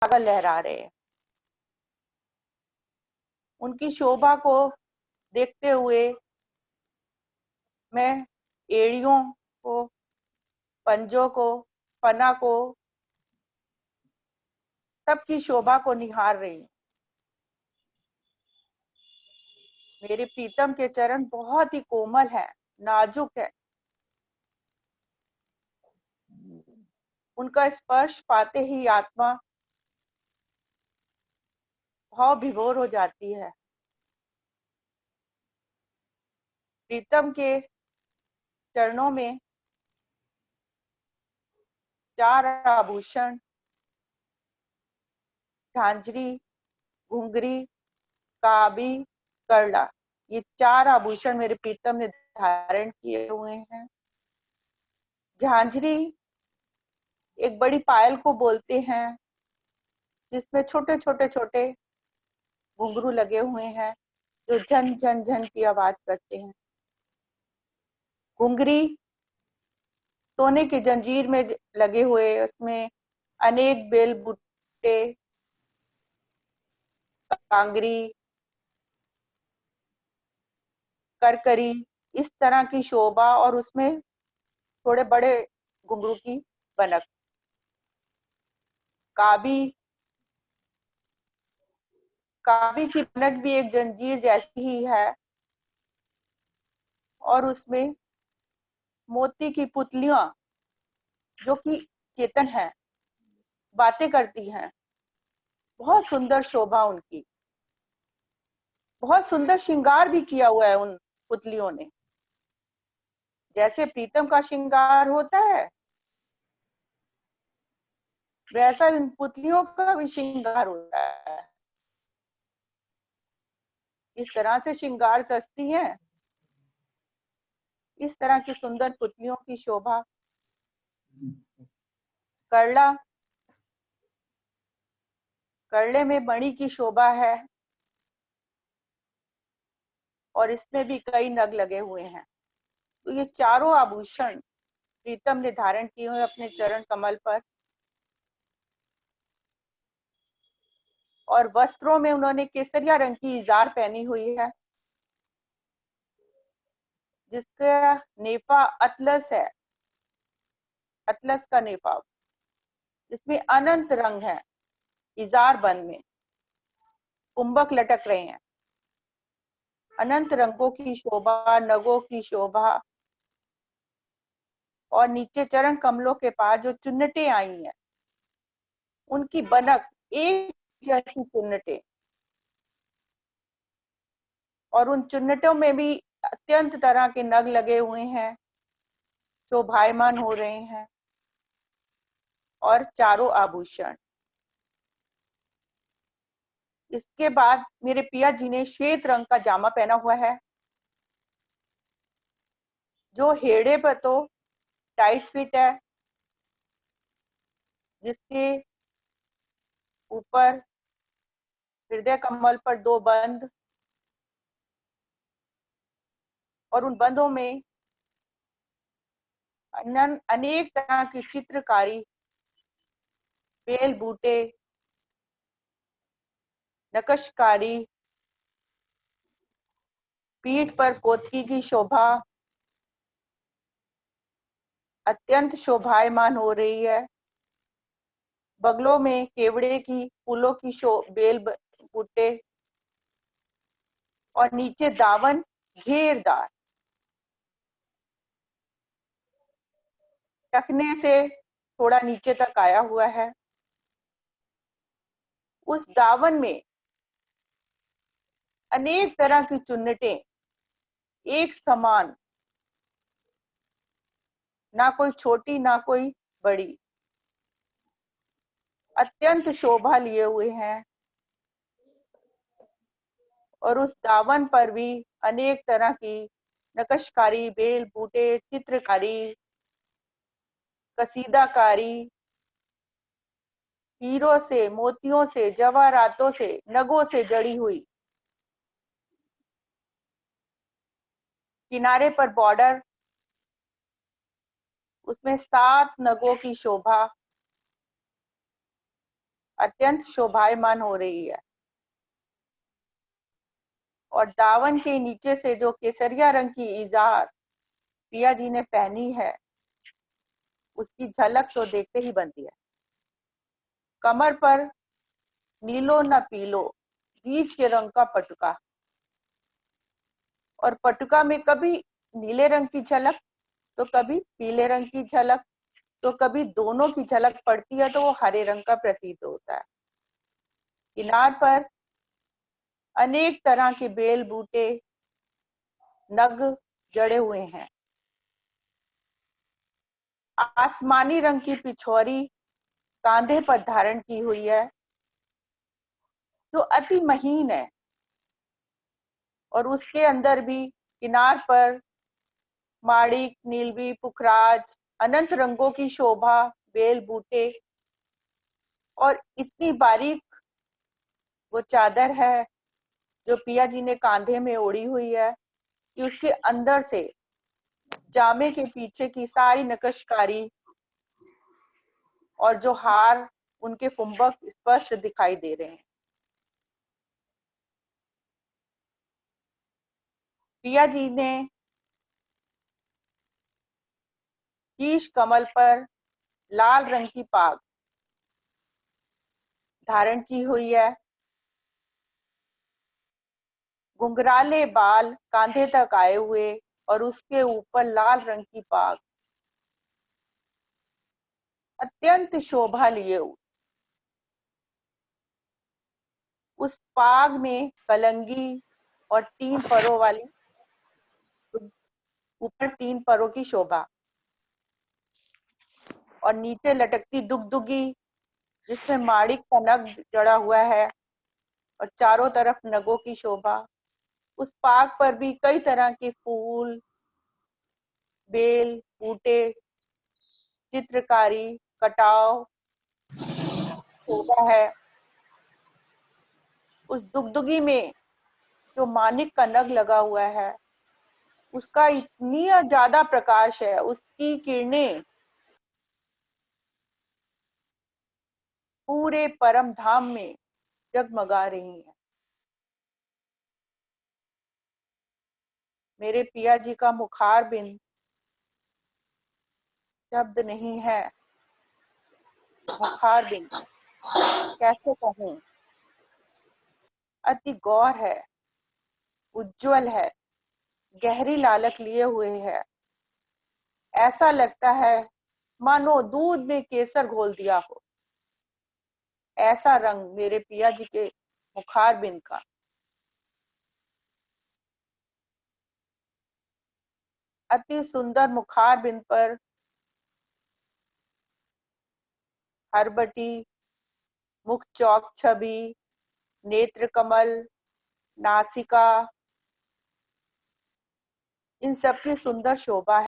पताका लहरा रहे हैं। उनकी शोभा को देखते हुए मैं एड़ियों को, पंजों को, फना को, सबकी शोभा को निहार रही हूँ। मेरे प्रीतम के चरण बहुत ही कोमल है, नाजुक है। उनका स्पर्श पाते ही आत्मा भाव विभोर हो जाती है। प्रीतम के चरणों में 4 आभूषण, झांझरी, घुंघरी, काबी, करला, ये 4 आभूषण मेरे प्रीतम ने धारण किए हुए हैं। झांझरी एक बड़ी पायल को बोलते हैं, जिसमें छोटे छोटे छोटे घुंघरू लगे हुए हैं जो झन झन झन की आवाज करते हैं। घुंघरी सोने की जंजीर में लगे हुए, उसमें अनेक बेल बूटे, कांगरी, करकरी, इस तरह की शोभा, और उसमें थोड़े बड़े घुंघरू की बनक। काबी, काबी की बनक भी एक जंजीर जैसी ही है, और उसमें मोती की पुतलियां जो कि चेतन है, बातें करती हैं। बहुत सुंदर शोभा उनकी, बहुत सुंदर श्रृंगार भी किया हुआ है उन पुतलियों ने। जैसे प्रीतम का श्रृंगार होता है, वैसा इन पुतलियों का भी श्रृंगार होता है। इस तरह से श्रृंगार सजती हैं, इस तरह की सुंदर पुतलियों की शोभा। करला, करले में मणि की शोभा है, और इसमें भी कई नग लगे हुए हैं। तो ये चारों आभूषण प्रीतम ने धारण किए हुए अपने चरण कमल पर, और वस्त्रों में उन्होंने केसरिया रंग की इजार पहनी हुई है, जिसका नेफा अतलस है, अतलस का नेफा, जिसमें अनंत रंग है। इजार बंद में कुंभक लटक रहे हैं, अनंत रंगों की शोभा, नगों की शोभा, और नीचे चरण कमलों के पास जो चुन्नटें आई हैं, उनकी बनक एक जैसी चुन्नटें, और उन चुन्नटों में भी अत्यंत तरह के नग लगे हुए हैं, शोभायमान हो रहे हैं, और चारों आभूषण। इसके बाद मेरे पिया जी ने श्वेत रंग का जामा पहना हुआ है, जो हेड़े पर तो टाइट फिट है, जिसके ऊपर हृदय कमल पर 2 बंद, और उन बंदों में अनेक तरह की चित्रकारी, बेल बूटे, नकशकारी, पीठ पर कोतकी की शोभा अत्यंत शोभायमान हो रही है। बगलों में केवड़े की फूलों की बेल बूटे, और नीचे दावन घेरदार, टखने से थोड़ा नीचे तक आया हुआ है। उस दावन में अनेक तरह की चुन्नटें एक समान, ना कोई छोटी ना कोई बड़ी, अत्यंत शोभा लिए हुए हैं। और उस दावन पर भी अनेक तरह की नकशकारी, बेल बूटे, चित्रकारी, कसीदाकारी, हीरों से, मोतियों से, जवाहरातों से, नगों से जड़ी हुई, किनारे पर बॉर्डर, उसमें 7 नगों की शोभा अत्यंत शोभायमान हो रही है। और दावन के नीचे से जो केसरिया रंग की इजार पिया जी ने पहनी है, उसकी झलक तो देखते ही बनती है। कमर पर नीलो न पीलो बीच के रंग का पटुका, और पटुका में कभी नीले रंग की झलक तो कभी पीले रंग की झलक, तो कभी दोनों की झलक पड़ती है तो वो हरे रंग का प्रतीत होता है। किनार पर अनेक तरह के बेल बूटे नग जड़े हुए हैं। आसमानी रंग की पिछौरी कांधे पर धारण की हुई है, जो अति महीन है, और उसके अंदर भी किनार पर माणिक, नीलवी, पुखराज, अनंत रंगों की शोभा, बेल बूटे, और इतनी बारीक वो चादर है जो पिया जी ने कांधे में ओढ़ी हुई है कि उसके अंदर से जामे के पीछे की सारी नक्शकारी और जो हार, उनके फुंबक स्पष्ट दिखाई दे रहे हैं। पिया जी ने शीश कमल पर लाल रंग की पाग धारण की हुई है। घुंघराले बाल कांधे तक आए हुए और उसके ऊपर लाल रंग की पाग अत्यंत शोभा लिए हुए। उस पाग में कलंगी और 3 परों वाली, ऊपर 3 परों की शोभा, और नीचे लटकती दुगदुगी जिसमें माणिक का नग जड़ा हुआ है, और चारों तरफ नगों की शोभा। उस पाग पर भी कई तरह के फूल, बेल, बूटे, चित्रकारी, कटाव शोभा है। उस दुगदुगी में जो माणिक का नग लगा हुआ है, उसका इतनी ज्यादा प्रकाश है, उसकी किरणें पूरे परम धाम में जगमगा रही हैं। मेरे पिया जी का मुखार बिंद शब्द नहीं है। मुखार बिंद कैसे कहूं, अति गौर है, उज्जवल है, गहरी लालक लिए हुए है। ऐसा लगता है मानो दूध में केसर घोल दिया हो। ऐसा रंग मेरे पिया जी के मुखार बिंद का। अति सुंदर मुखार बिंद पर हरबटी, मुख चौक छवि, नेत्र कमल, नासिका, इन सब की सुंदर शोभा है।